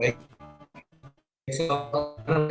Baik, selamat.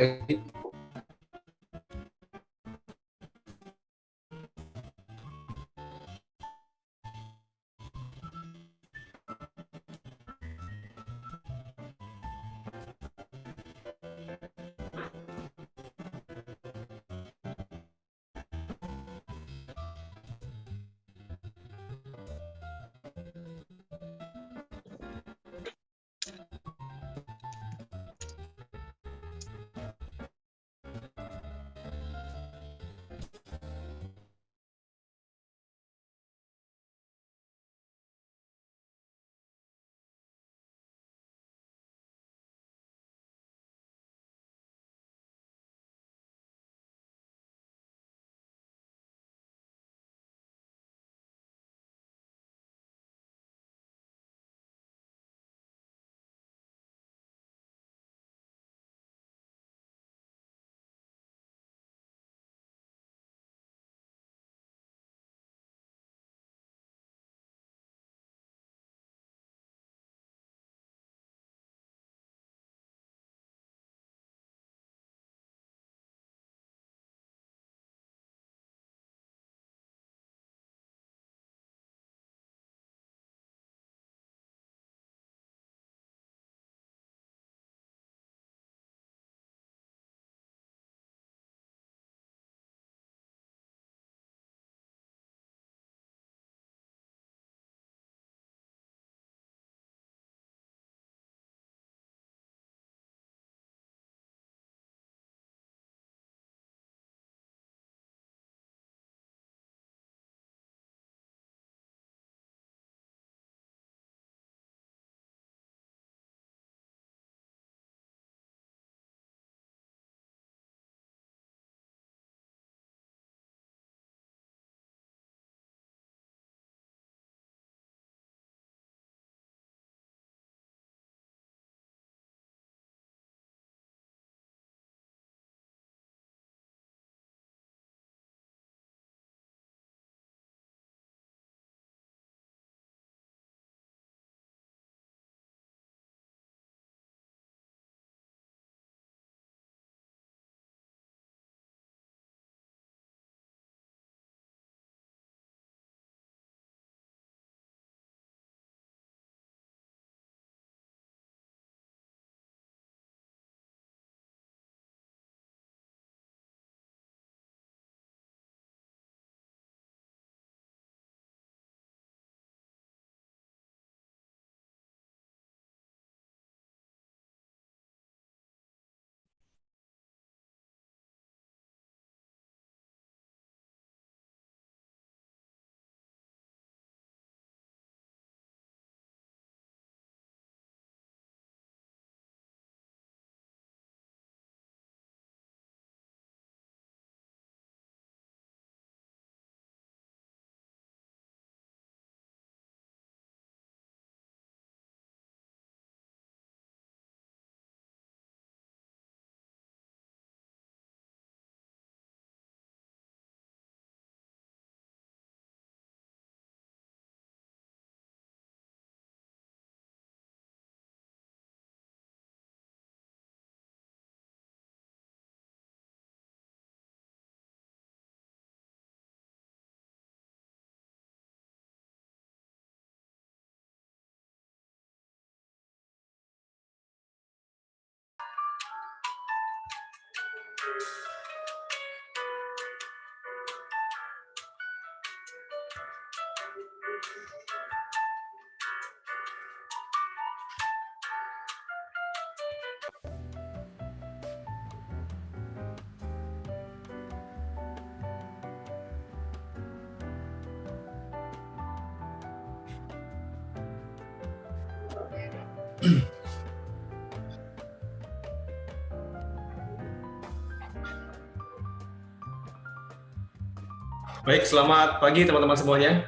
Baik, selamat pagi teman-teman semuanya.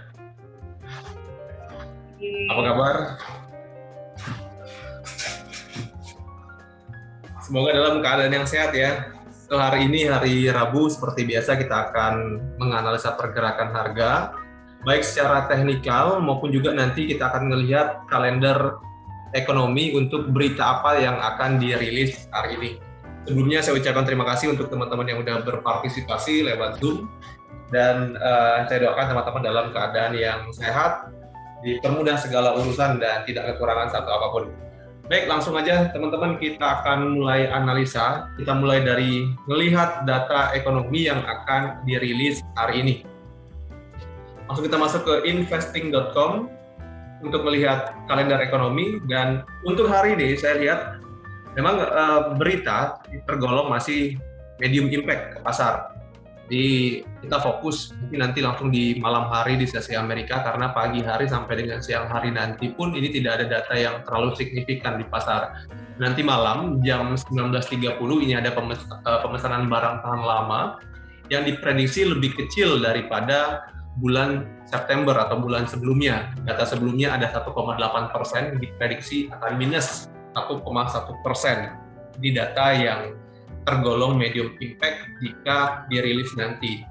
Apa kabar? Semoga dalam keadaan yang sehat ya. So, hari ini hari Rabu seperti biasa kita akan menganalisa pergerakan harga baik secara teknikal maupun juga nanti kita akan melihat kalender ekonomi untuk berita apa yang akan dirilis hari ini. Sebelumnya saya ucapkan terima kasih untuk teman-teman yang sudah berpartisipasi lewat Zoom, dan saya doakan teman-teman dalam keadaan yang sehat, dipermudah segala urusan dan tidak kekurangan satu apapun. Baik, langsung aja teman-teman, kita akan mulai analisa. Kita mulai dari melihat data ekonomi yang akan dirilis hari ini. Langsung kita masuk ke investing.com untuk melihat kalender ekonomi, dan untuk hari ini saya lihat memang berita tergolong masih medium impact ke pasar. Jadi kita fokus mungkin nanti langsung di malam hari di sesi Amerika, karena pagi hari sampai dengan siang hari nanti pun ini tidak ada data yang terlalu signifikan di pasar. Nanti malam jam 19.30 ini ada pemesanan barang tahan lama yang diprediksi lebih kecil daripada bulan September atau bulan sebelumnya. Data sebelumnya ada 1,8%, diprediksi akan minus 1,1%. Di data yang tergolong medium impact jika dirilis nanti.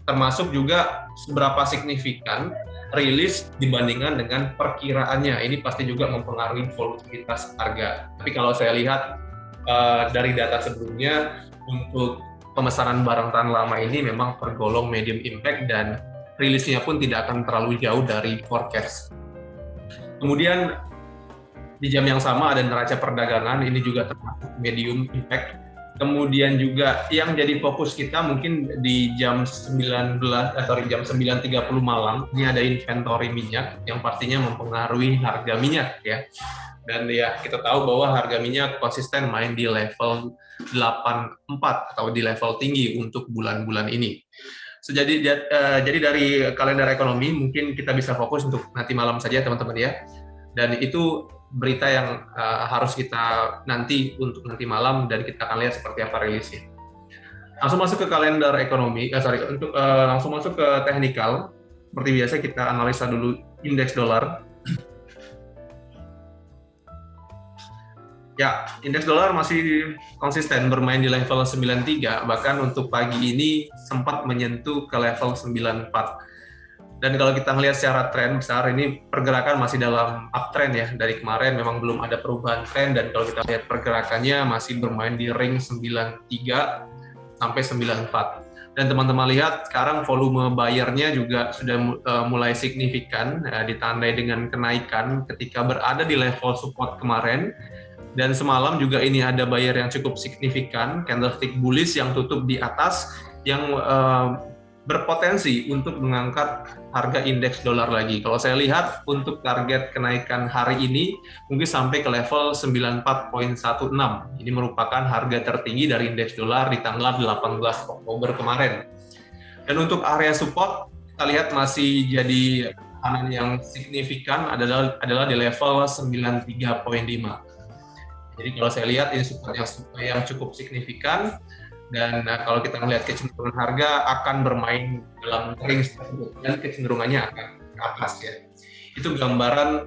Termasuk juga seberapa signifikan rilis dibandingkan dengan perkiraannya. Ini pasti juga mempengaruhi volatilitas harga. Tapi kalau saya lihat dari data sebelumnya, untuk pemesanan barang tahan lama ini memang tergolong medium impact dan rilisnya pun tidak akan terlalu jauh dari forecast. Kemudian di jam yang sama ada neraca perdagangan, ini juga termasuk medium impact. Kemudian juga yang jadi fokus kita mungkin di jam 9.30 malam, ini ada inventory minyak yang pastinya mempengaruhi harga minyak ya. Dan ya kita tahu bahwa harga minyak konsisten main di level 84 atau di level tinggi untuk bulan-bulan ini. Jadi dari kalender ekonomi mungkin kita bisa fokus untuk nanti malam saja teman-teman ya. Dan itu berita yang harus kita nanti untuk nanti malam, dan kita akan lihat seperti apa rilisnya. Langsung masuk ke kalender ekonomi, langsung masuk ke teknikal. Seperti biasa kita analisa dulu indeks dolar. Ya, indeks dolar masih konsisten bermain di level 93, bahkan untuk pagi ini sempat menyentuh ke level 94. Dan kalau kita melihat secara tren besar, ini pergerakan masih dalam uptrend ya. Dari kemarin memang belum ada perubahan tren, dan kalau kita lihat pergerakannya masih bermain di ring 93 sampai 94. Dan teman-teman lihat sekarang volume buyer-nya juga sudah mulai signifikan, ditandai dengan kenaikan ketika berada di level support kemarin. Dan semalam juga ini ada buyer yang cukup signifikan, candlestick bullish yang tutup di atas, yang berpotensi untuk mengangkat harga indeks dolar lagi. Kalau saya lihat untuk target kenaikan hari ini mungkin sampai ke level 94.16. Ini merupakan harga tertinggi dari indeks dolar di tanggal 18 Oktober kemarin. Dan untuk area support kita lihat masih jadi tekanan yang signifikan adalah di level 93.5. Jadi kalau saya lihat ini support yang cukup signifikan. Dan kalau kita melihat kecenderungan harga akan bermain dalam range tersebut, dan kecenderungannya akan ke atas ya. Itu gambaran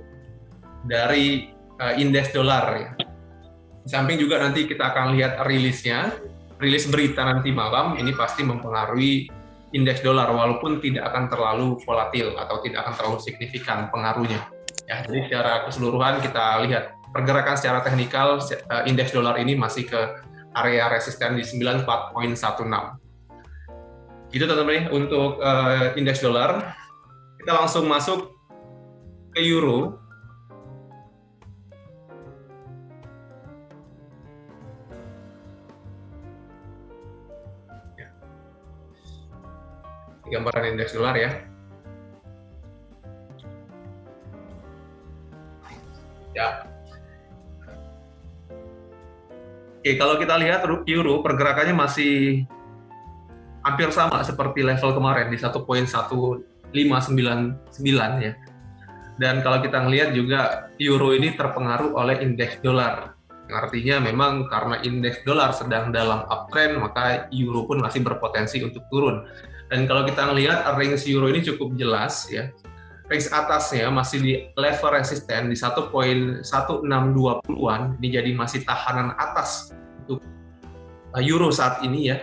dari indeks dolar ya. Di samping juga nanti kita akan lihat rilis berita nanti malam, ini pasti mempengaruhi indeks dolar walaupun tidak akan terlalu volatil atau tidak akan terlalu signifikan pengaruhnya. Ya, jadi secara keseluruhan kita lihat pergerakan secara teknikal indeks dolar ini masih ke area resisten di 94.16. Itu teman-teman untuk indeks dolar. Kita langsung masuk ke euro. Gambaran indeks dolar ya. Ya. Oke, kalau kita lihat euro pergerakannya masih hampir sama seperti level kemarin di 1.1599 ya. Dan kalau kita melihat juga euro ini terpengaruh oleh indeks dolar. Artinya memang karena indeks dolar sedang dalam uptrend, maka euro pun masih berpotensi untuk turun. Dan kalau kita melihat range euro ini cukup jelas ya. Range atasnya masih di level resisten di 1.1620-an, ini jadi masih tahanan atas untuk euro saat ini ya.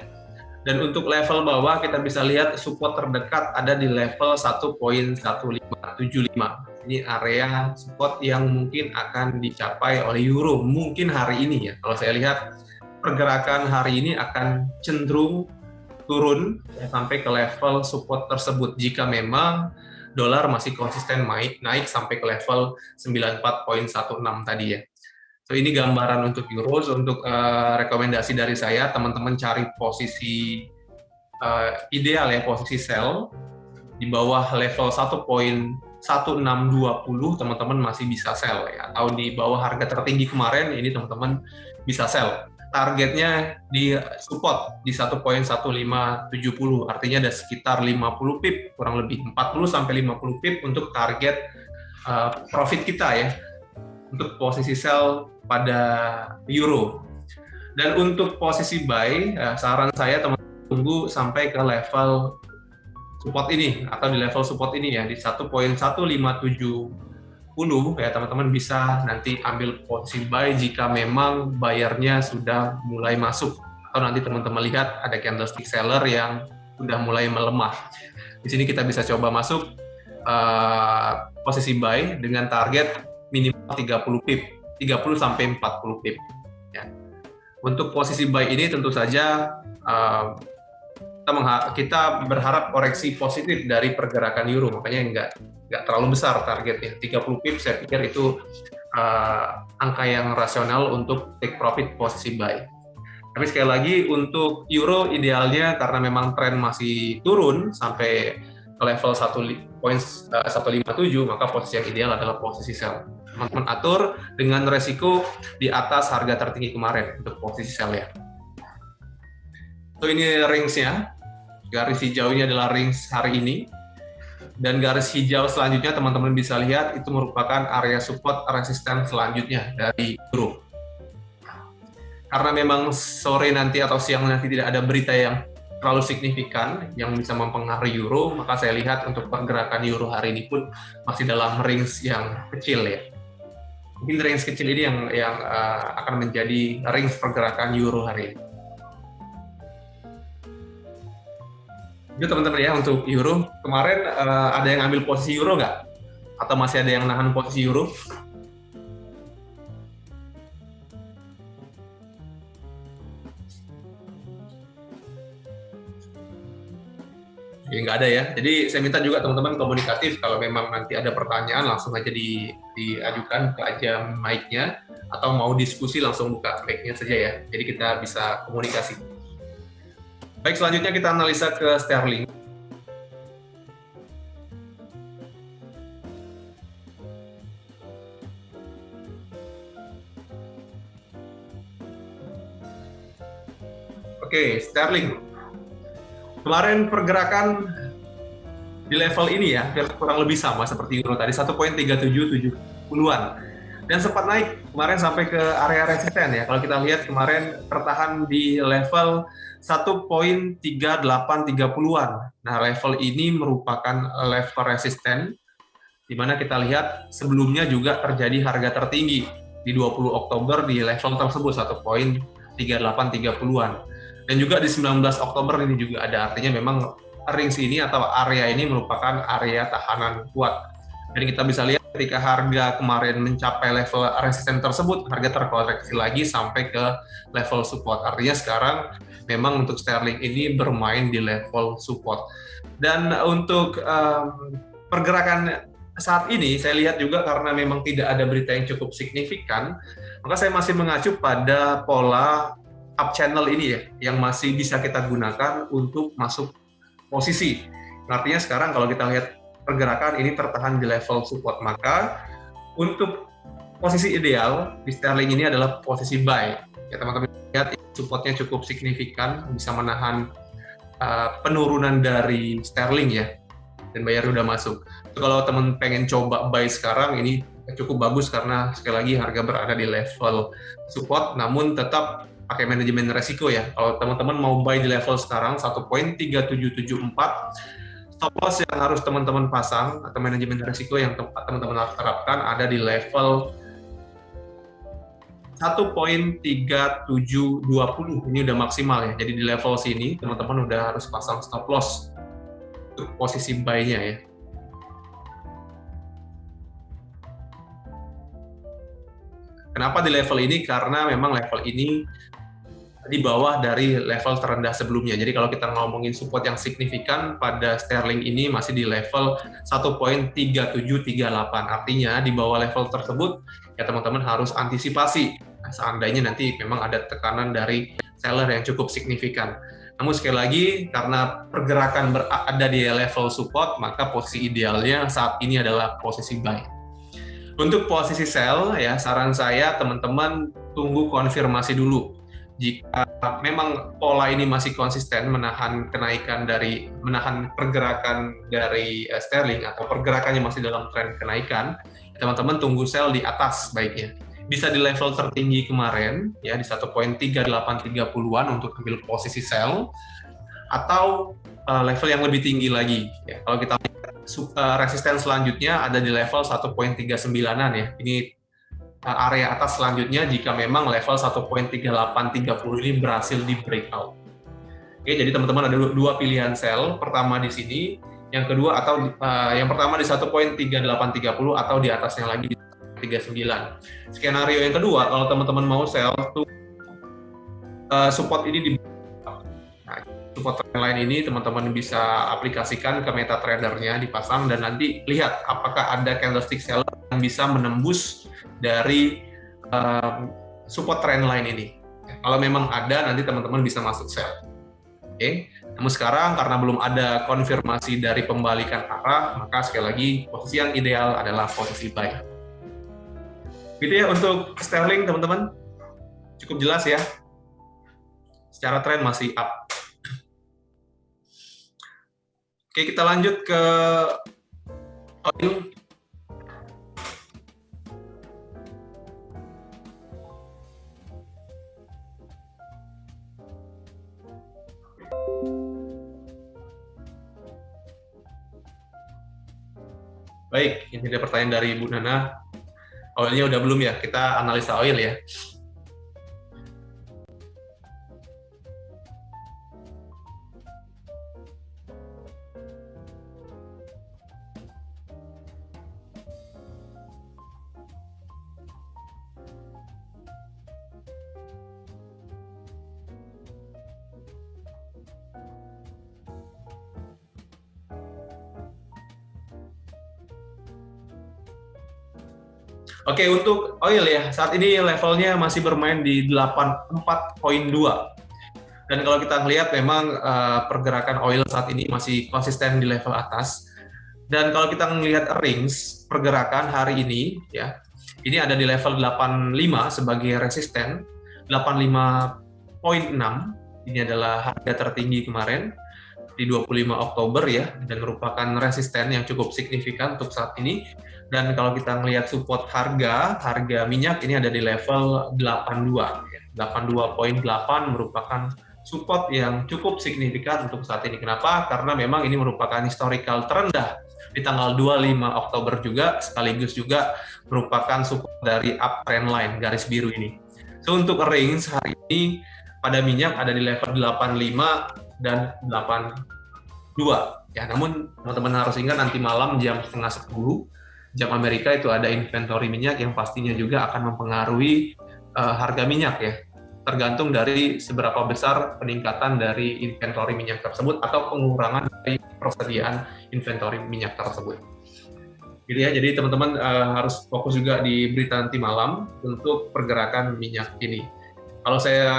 Dan untuk level bawah kita bisa lihat support terdekat ada di level 1.1575. Ini area support yang mungkin akan dicapai oleh euro mungkin hari ini ya. Kalau saya lihat pergerakan hari ini akan cenderung turun ya, sampai ke level support tersebut jika memang dolar masih konsisten naik sampai ke level 94.16 tadi ya. So ini gambaran untuk euro. Untuk rekomendasi dari saya, teman-teman cari posisi ideal ya, posisi sell di bawah level 1.1620 teman-teman masih bisa sell ya, atau di bawah harga tertinggi kemarin ini teman-teman bisa sell. Targetnya di support di 1.1570, artinya ada sekitar 50 pip, kurang lebih 40 sampai 50 pip untuk target profit kita ya, untuk posisi sell pada euro. Dan untuk posisi buy, saran saya teman-teman tunggu sampai ke level support ini, atau di level support ini ya, di 1.1570 ya, teman-teman bisa nanti ambil posisi buy jika memang bayarnya sudah mulai masuk, atau nanti teman-teman lihat ada candlestick seller yang sudah mulai melemah. Di sini kita bisa coba masuk posisi buy dengan target minimal 30 pip, 30 sampai 40 pip. Ya. Untuk posisi buy ini tentu saja kita berharap koreksi positif dari pergerakan euro, makanya nggak terlalu besar targetnya. 30 pip saya pikir itu angka yang rasional untuk take profit posisi buy. Tapi sekali lagi untuk euro idealnya karena memang tren masih turun sampai ke level 1.157, maka posisi yang ideal adalah posisi sell. Teman-teman atur dengan resiko di atas harga tertinggi kemarin untuk posisi sell ya. So ini range-nya, garis hijau ini adalah range hari ini, dan garis hijau selanjutnya teman-teman bisa lihat itu merupakan area support resisten selanjutnya dari euro. Karena memang sore nanti atau siang nanti tidak ada berita yang terlalu signifikan yang bisa mempengaruhi euro, maka saya lihat untuk pergerakan euro hari ini pun masih dalam range yang kecil ya. Mungkin range kecil ini yang akan menjadi range pergerakan euro hari ini. Itu teman-teman ya untuk euro. Kemarin ada yang ambil posisi euro nggak? Atau masih ada yang nahan posisi euro? Ya nggak ada ya. Jadi saya minta juga teman-teman komunikatif. Kalau memang nanti ada pertanyaan langsung aja diajukan ke aja mic-nya, atau mau diskusi langsung buka mic-nya saja ya. Jadi kita bisa komunikasi. Baik, selanjutnya kita analisa ke sterling. Oke, sterling. Kemarin pergerakan di level ini ya, kurang lebih sama seperti euro tadi, 1.3770-an. Dan sempat naik kemarin sampai ke area resisten ya. Kalau kita lihat kemarin tertahan di level 1.3830-an. Nah, level ini merupakan level resisten, di mana kita lihat sebelumnya juga terjadi harga tertinggi di 20 Oktober di level tersebut, 1.3830-an. Dan juga di 19 Oktober ini juga ada, artinya memang range ini atau area ini merupakan area tahanan kuat. Jadi kita bisa lihat ketika harga kemarin mencapai level resisten tersebut, harga terkoreksi lagi sampai ke level support. Artinya sekarang memang untuk sterling ini bermain di level support. Dan untuk pergerakan saat ini saya lihat juga karena memang tidak ada berita yang cukup signifikan, maka saya masih mengacu pada pola up channel ini ya, yang masih bisa kita gunakan untuk masuk posisi. Artinya sekarang kalau kita lihat pergerakan ini tertahan di level support, maka untuk posisi ideal di sterling ini adalah posisi buy. Ya teman-teman lihat supportnya cukup signifikan, bisa menahan penurunan dari sterling ya, dan bayar udah masuk. Kalau teman pengen coba buy sekarang ini cukup bagus karena sekali lagi harga berada di level support, namun tetap pakai manajemen resiko ya. Kalau teman-teman mau buy di level sekarang 1.3774, stop loss yang harus teman-teman pasang atau manajemen resiko yang teman-teman harus terapkan ada di level 1.3720. Ini udah maksimal ya. Jadi di level sini teman-teman udah harus pasang stop loss untuk posisi buy-nya ya. Kenapa di level ini? Karena memang level ini di bawah dari level terendah sebelumnya. Jadi kalau kita ngomongin support yang signifikan pada sterling ini masih di level 1.3738. Artinya di bawah level tersebut ya teman-teman harus antisipasi. Nah, seandainya nanti memang ada tekanan dari seller yang cukup signifikan. Namun sekali lagi karena pergerakan berada di level support, maka posisi idealnya saat ini adalah posisi buy. Untuk posisi sell ya saran saya teman-teman tunggu konfirmasi dulu. Jika memang pola ini masih konsisten menahan pergerakan dari sterling atau pergerakannya masih dalam tren kenaikan, teman-teman tunggu sell di atas baiknya. Bisa di level tertinggi kemarin ya di 1.3830-an untuk ambil posisi sell atau level yang lebih tinggi lagi ya. Kalau kita resisten selanjutnya ada di level 1.39-an ya. Ini area atas selanjutnya jika memang level 1.3830 ini berhasil di breakout. Oke, jadi teman-teman ada dua pilihan sell. Pertama di sini, yang kedua atau yang pertama di 1.3830 atau di atasnya lagi di 39. Skenario yang kedua, kalau teman-teman mau sell tuh support ini di support trend line ini teman-teman bisa aplikasikan ke MetaTrader-nya, dipasang dan nanti lihat apakah ada candlestick seller yang bisa menembus dari support trend line ini. Kalau memang ada, nanti teman-teman bisa masuk sell. Oke. Namun sekarang karena belum ada konfirmasi dari pembalikan arah, maka sekali lagi posisi yang ideal adalah posisi buy. Gitu ya untuk sterling teman-teman. Cukup jelas ya. Secara tren masih up. Oke, kita lanjut ke oil. Baik, ini ada pertanyaan dari Bu Nana. Oilnya udah belum ya? Kita analisa oil ya. Oke, untuk oil ya, saat ini levelnya masih bermain di 84.2. Dan kalau kita lihat memang pergerakan oil saat ini masih konsisten di level atas. Dan kalau kita melihat range pergerakan hari ini, ya, ini ada di level 85 sebagai resisten, 85.6, ini adalah harga tertinggi kemarin di 25 Oktober ya, dan merupakan resisten yang cukup signifikan untuk saat ini. Dan kalau kita melihat support harga minyak ini ada di level 82, ya. 82.8 merupakan support yang cukup signifikan untuk saat ini. Kenapa? Karena memang ini merupakan historical terendah di tanggal 25 Oktober juga, sekaligus juga merupakan support dari uptrend line, garis biru ini. So, untuk range hari ini pada minyak ada di level 85 dan 82. Ya, namun teman-teman harus ingat nanti malam jam 9:30 jam Amerika itu ada inventory minyak yang pastinya juga akan mempengaruhi harga minyak ya. Tergantung dari seberapa besar peningkatan dari inventory minyak tersebut atau pengurangan dari persediaan inventory minyak tersebut. Gitu ya, jadi teman-teman harus fokus juga di berita nanti malam untuk pergerakan minyak ini. Kalau saya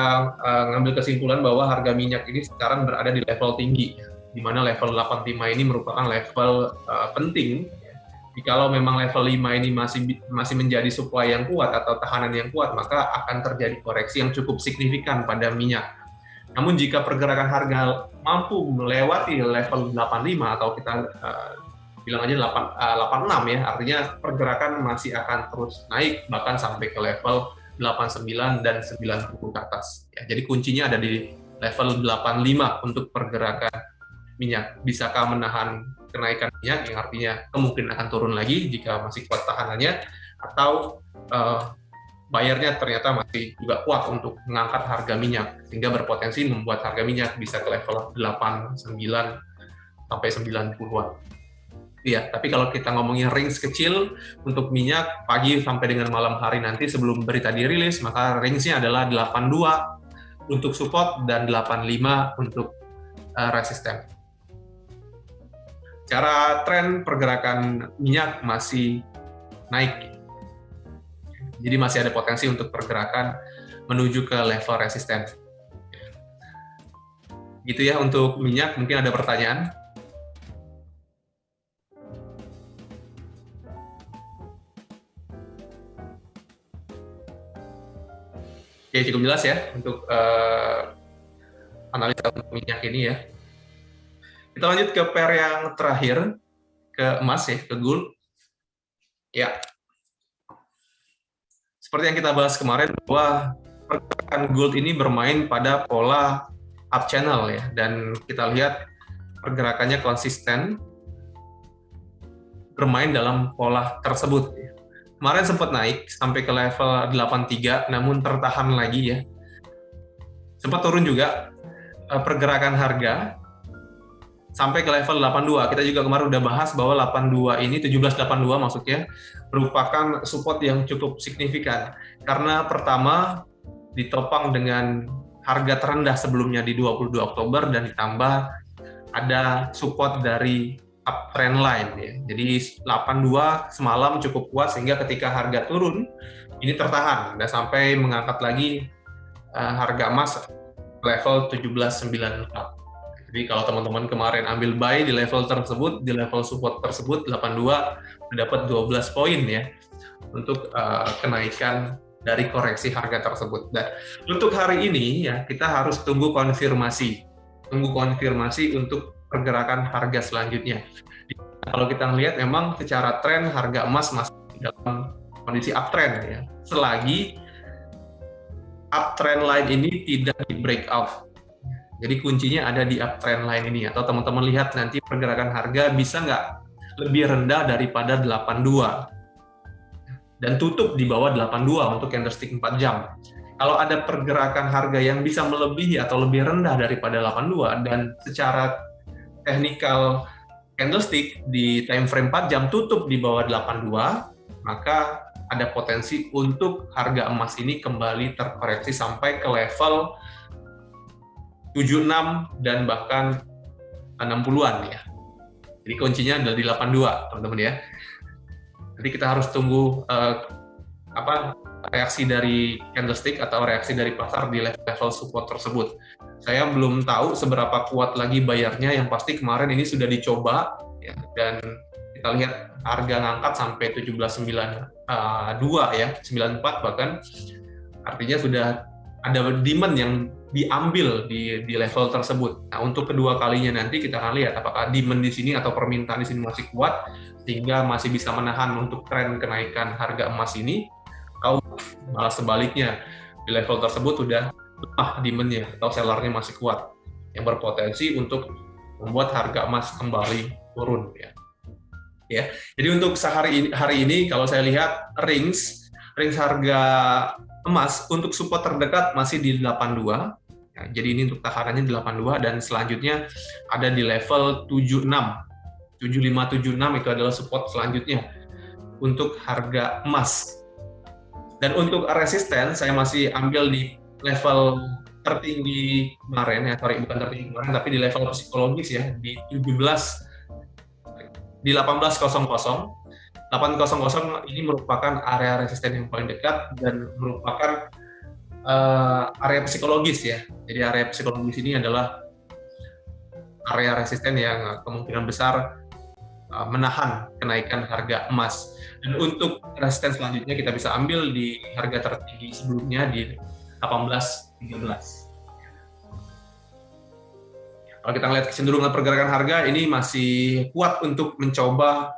ngambil kesimpulan bahwa harga minyak ini sekarang berada di level tinggi, di mana level 85 ini merupakan level penting. Jikalau memang level 5 ini masih menjadi supply yang kuat atau tahanan yang kuat, maka akan terjadi koreksi yang cukup signifikan pada minyak. Namun jika pergerakan harga mampu melewati level 85 atau kita bilang aja 86 ya, artinya pergerakan masih akan terus naik bahkan sampai ke level 89 dan 90 ke atas. Ya, jadi kuncinya ada di level 85 untuk pergerakan minyak. Bisakah menahan kenaikan minyak yang artinya kemungkinan akan turun lagi jika masih kuat tahanannya, atau bayarnya ternyata masih juga kuat untuk mengangkat harga minyak sehingga berpotensi membuat harga minyak bisa ke level 89 sampai 90-an. ya. Tapi kalau kita ngomongin range kecil untuk minyak pagi sampai dengan malam hari nanti sebelum berita dirilis, maka range-nya adalah 82 untuk support dan 85 untuk resisten. Cara tren pergerakan minyak masih naik. Jadi masih ada potensi untuk pergerakan menuju ke level resisten. Gitu ya untuk minyak, mungkin ada pertanyaan? Oke, cukup jelas ya untuk analisa untuk minyak ini ya. Kita lanjut ke pair yang terakhir, ke emas ya, ke gold. Ya. Seperti yang kita bahas kemarin bahwa pergerakan gold ini bermain pada pola up channel ya, dan kita lihat pergerakannya konsisten bermain dalam pola tersebut. Kemarin sempat naik sampai ke level 83, namun tertahan lagi ya. Sempat turun juga pergerakan harga sampai ke level 82. Kita juga kemarin udah bahas bahwa 82 ini, 1782 maksudnya, merupakan support yang cukup signifikan. Karena pertama ditopang dengan harga terendah sebelumnya di 22 Oktober dan ditambah ada support dari uptrend line ya. Jadi 82 semalam cukup kuat sehingga ketika harga turun ini tertahan dan sampai mengangkat lagi harga emas level 1794. Jadi kalau teman-teman kemarin ambil buy di level tersebut, di level support tersebut 82 dapat 12 poin ya untuk kenaikan dari koreksi harga tersebut. Dan untuk hari ini ya kita harus tunggu konfirmasi untuk pergerakan harga selanjutnya. Kalau kita melihat memang secara tren harga emas masih dalam kondisi uptrend ya. Selagi uptrend line ini tidak di breakout. Jadi kuncinya ada di uptrend line ini, atau teman-teman lihat nanti pergerakan harga bisa nggak lebih rendah daripada 82 dan tutup di bawah 82 untuk candlestick 4 jam. Kalau ada pergerakan harga yang bisa melebihi atau lebih rendah daripada 82 dan secara technical candlestick di time frame 4 jam tutup di bawah 82, maka ada potensi untuk harga emas ini kembali terkoreksi sampai ke level 76 dan bahkan 60-an ya. Jadi kuncinya adalah di 82, teman-teman ya. Jadi kita harus tunggu reaksi dari candlestick atau reaksi dari pasar di level support tersebut. Saya belum tahu seberapa kuat lagi bayarnya, yang pasti kemarin ini sudah dicoba ya, dan kita lihat harga ngangkat sampai 1792 ya, 94 bahkan. Artinya sudah ada demand yang diambil di level tersebut. Nah, untuk kedua kalinya nanti kita akan lihat apakah demand di sini atau permintaan di sini masih kuat sehingga masih bisa menahan untuk tren kenaikan harga emas ini, atau malah sebaliknya di level tersebut sudah lemah demand-nya atau sellernya masih kuat yang berpotensi untuk membuat harga emas kembali turun ya. Ya. Jadi untuk hari ini kalau saya lihat range harga emas untuk support terdekat masih di 82. Ya, jadi ini untuk tahanannya di 82 dan selanjutnya ada di level 76. 7576 itu adalah support selanjutnya untuk harga emas. Dan untuk resisten saya masih ambil di level tertinggi kemarin ya, bukan tertinggi kemarin tapi di level psikologis ya, di 1800. 800 ini merupakan area resisten yang paling dekat dan merupakan area psikologis ya. Jadi area psikologis ini adalah area resisten yang kemungkinan besar menahan kenaikan harga emas. Dan untuk resisten selanjutnya kita bisa ambil di harga tertinggi sebelumnya di 1813. Kalau kita lihat kecenderungan pergerakan harga ini masih kuat untuk mencoba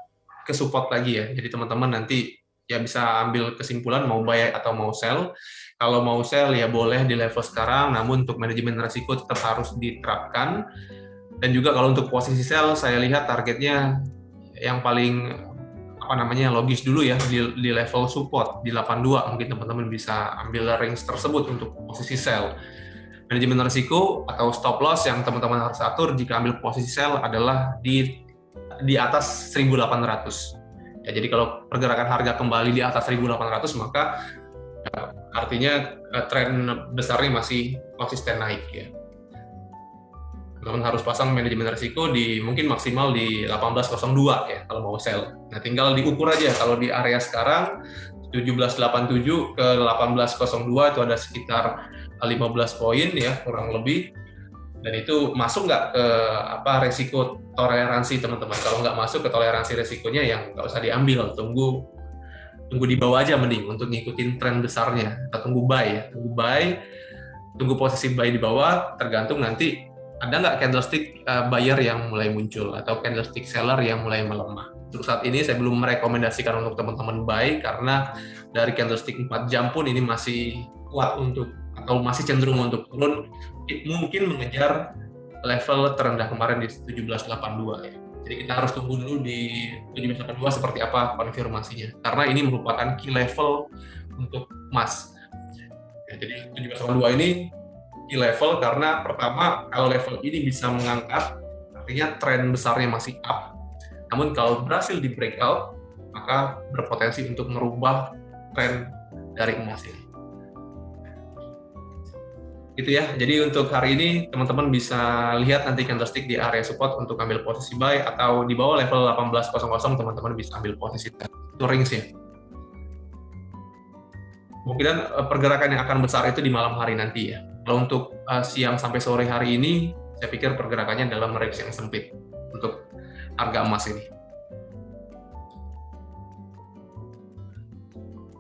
ke support lagi ya. Jadi teman-teman nanti ya bisa ambil kesimpulan mau buy atau mau sell. Kalau mau sell ya boleh di level sekarang, namun untuk manajemen risiko tetap harus diterapkan. Dan juga kalau untuk posisi sell saya lihat targetnya yang paling logis dulu ya di level support di 82, mungkin teman-teman bisa ambil range tersebut untuk posisi sell. Manajemen risiko atau stop loss yang teman-teman harus atur jika ambil posisi sell adalah di di atas 1.800. Ya, jadi kalau pergerakan harga kembali di atas 1.800 maka artinya tren besarnya masih konsisten naik ya. Namun harus pasang manajemen risiko di mungkin maksimal di 1802 ya kalau mau sell. Nah, tinggal diukur aja kalau di area sekarang 1787 ke 1802 itu ada sekitar 15 poin ya kurang lebih. Dan itu masuk nggak ke resiko toleransi teman-teman? Kalau nggak masuk ke toleransi resikonya yang nggak usah diambil, tunggu di bawah aja mending untuk ngikutin tren besarnya. Kita tunggu buy ya, tunggu posisi buy di bawah, tergantung nanti ada nggak candlestick buyer yang mulai muncul atau candlestick seller yang mulai melemah. Untuk saat ini saya belum merekomendasikan untuk teman-teman buy karena dari candlestick 4 jam pun ini masih kuat atau masih cenderung untuk turun, mungkin mengejar level terendah kemarin di 1782 ya. Jadi kita harus tunggu dulu di 1782 seperti apa konfirmasinya. Karena ini merupakan key level untuk emas. Ya, jadi 1782 ini key level karena pertama kalau level ini bisa mengangkat, artinya tren besarnya masih up. Namun kalau berhasil di breakout, maka berpotensi untuk merubah tren dari emas ini. Gitu ya. Jadi untuk hari ini teman-teman bisa lihat nanti candlestick di area support untuk ambil posisi buy atau di bawah level 1800 teman-teman bisa ambil posisi itu range ya. Kemungkinan pergerakan yang akan besar itu di malam hari nanti ya. Kalau untuk siang sampai sore hari ini, saya pikir pergerakannya dalam range yang sempit untuk harga emas ini.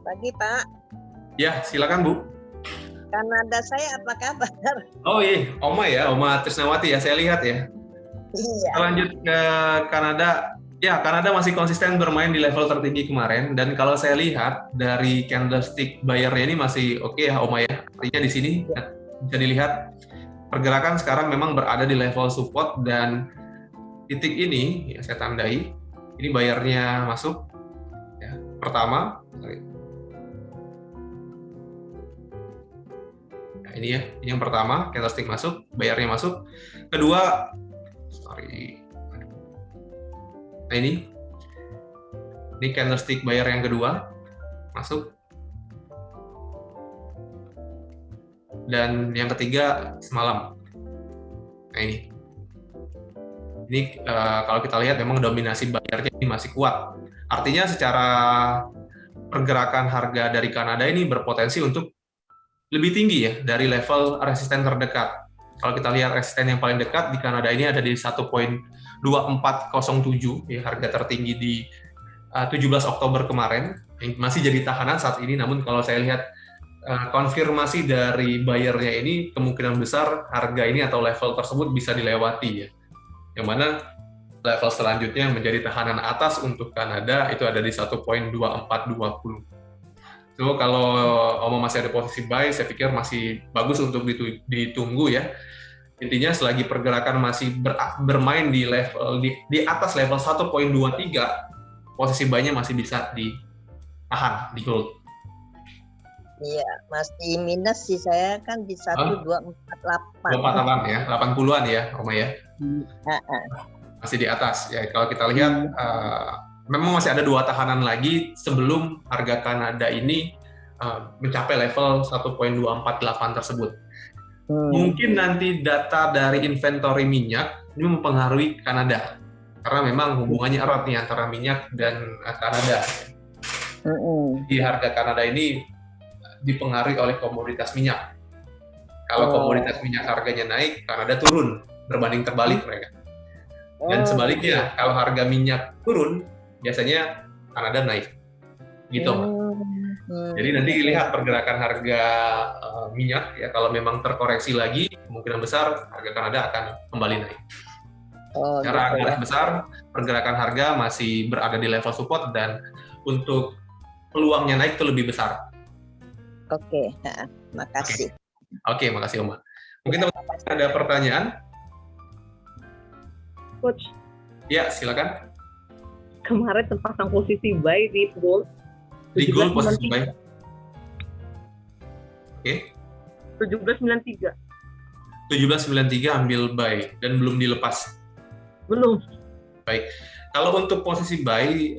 Pagi Pak. Ya, silakan Bu. Kanada saya apa kabar? Oh iya, Oma Trisnawati ya, saya lihat ya. Iya. Lanjut ke Kanada. Ya, Kanada masih konsisten bermain di level tertinggi kemarin, dan kalau saya lihat dari candlestick buyer-nya ini masih oke ya, Oma ya. Artinya di sini bisa dilihat pergerakan sekarang memang berada di level support, dan titik ini ya saya tandai, ini buyer-nya masuk. Ya, pertama, nah, ini ya, ini yang pertama, candlestick masuk, buyer-nya masuk. Kedua, nah ini candlestick buyer yang kedua masuk, dan yang ketiga semalam. Nah ini kalau kita lihat memang dominasi buyernya ini masih kuat. Artinya secara pergerakan harga dari Kanada ini berpotensi untuk lebih tinggi ya dari level resisten terdekat. Kalau kita lihat resisten yang paling dekat di Kanada ini ada di 1.2407 ya, harga tertinggi di 17 Oktober kemarin, yang masih jadi tahanan saat ini. Namun kalau saya lihat konfirmasi dari buyer-nya ini, kemungkinan besar harga ini atau level tersebut bisa dilewati ya. Yang mana level selanjutnya menjadi tahanan atas untuk Kanada itu ada di 1.2420. So, kalau Oma masih ada posisi buy, saya pikir masih bagus untuk ditunggu ya. Intinya selagi pergerakan masih bermain di level di atas level 1.23, posisi buy-nya masih bisa ditahan di hold. Iya, masih minus sih, saya kan di 1248. 248 ya, 80-an ya, Oma ya. Masih di atas ya. Kalau kita lihat memang masih ada 2 tahanan lagi sebelum harga Kanada ini mencapai level 1.248 tersebut. Mungkin nanti data dari inventory minyak ini mempengaruhi Kanada, karena memang hubungannya erat nih antara minyak dan Kanada. Di harga Kanada ini dipengaruhi oleh komoditas minyak. Kalau komoditas minyak harganya naik, Kanada turun, berbanding terbalik mereka. Dan sebaliknya, kalau harga minyak turun, biasanya Kanada naik. Gitu. Jadi nanti lihat pergerakan harga minyak ya, kalau memang terkoreksi lagi, kemungkinan besar harga Kanada akan kembali naik. Secara garis besar, pergerakan harga masih berada di level support, dan untuk peluangnya naik itu lebih besar. Oke, makasih. Oke, makasih Oma. Mungkin teman-teman ada pertanyaan? Coach. Ya, silakan. Kemarin terpasang posisi buy di gold. Di gold posisi buy. Oke. 1793. 1793 ambil buy dan belum dilepas. Belum. Baik. Kalau untuk posisi buy,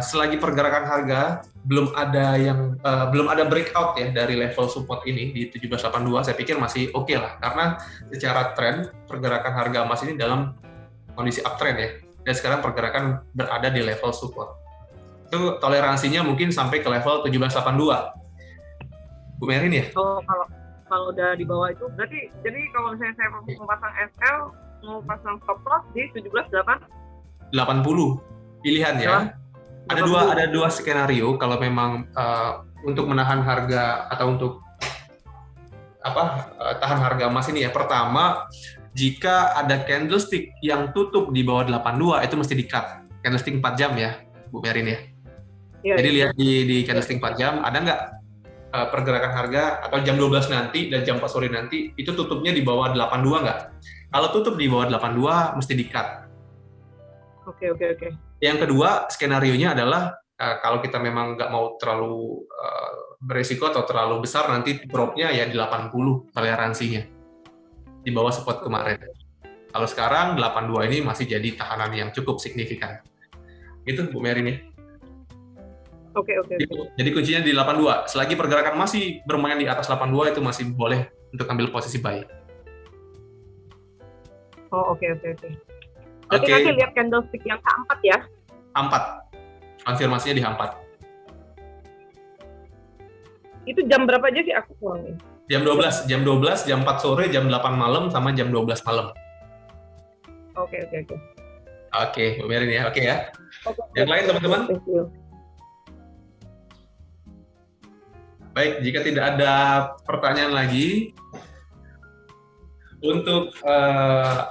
selagi pergerakan harga belum ada breakout ya dari level support ini di 1782, saya pikir masih oke lah, karena secara tren pergerakan harga emas ini dalam kondisi uptrend ya, dan sekarang pergerakan berada di level support. Itu toleransinya mungkin sampai ke level 1782. Bu Merin ya? Kalau udah di bawah itu berarti, jadi kalau misalnya saya mau pasang SL, mau pasang stop loss di 17.80 pilihan ya. Ada dua skenario kalau memang untuk menahan harga atau untuk tahan harga emas ini ya. Pertama, jika ada candlestick yang tutup di bawah 82 itu mesti di-cut. Candlestick 4 jam ya, Bu Merin ya. Ya, jadi lihat di candlestick 4 jam ada nggak pergerakan harga atau jam 12 nanti dan jam 4 sore nanti itu tutupnya di bawah 82 nggak? Kalau tutup di bawah 82 mesti di-cut. Oke. Yang kedua skenario-nya adalah kalau kita memang nggak mau terlalu beresiko atau terlalu besar nanti drop-nya ya di 80 toleransinya. Di bawah support kemarin. Kalau sekarang 82 ini masih jadi tahanan yang cukup signifikan. Itu Bu Merin ya. Oke. Jadi kuncinya di 82. Selagi pergerakan masih bermain di atas 82 itu masih boleh untuk ambil posisi buy. Oh, oke. Berarti nanti lihat candlestick yang keempat ya? Empat. Konfirmasinya di 4. Itu jam berapa aja sih aku kurang? Jam 12, jam 4 sore, jam 8 malam, sama jam 12 malam. Oke. Oke, Bu Merin ya. Oke ya. Okay. Yang lain teman-teman? Thank you. Baik, jika tidak ada pertanyaan lagi, untuk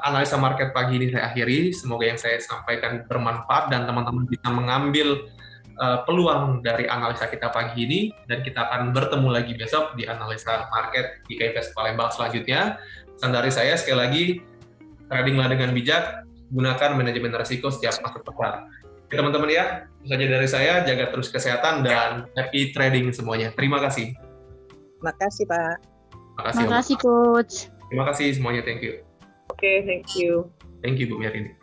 analisa market pagi ini saya akhiri. Semoga yang saya sampaikan bermanfaat dan teman-teman bisa mengambil peluang dari analisa kita pagi ini, dan kita akan bertemu lagi besok di analisa market di KIVS Palembang selanjutnya. Pesan dari saya sekali lagi, tradinglah dengan bijak, gunakan manajemen risiko setiap masuk pasar. Oke, teman-teman ya, itu saja dari saya, jaga terus kesehatan dan happy trading semuanya. Terima kasih. Makasih Pak. Makasih Coach. Terima kasih semuanya, thank you. Oke, thank you. Thank you Bu Merini.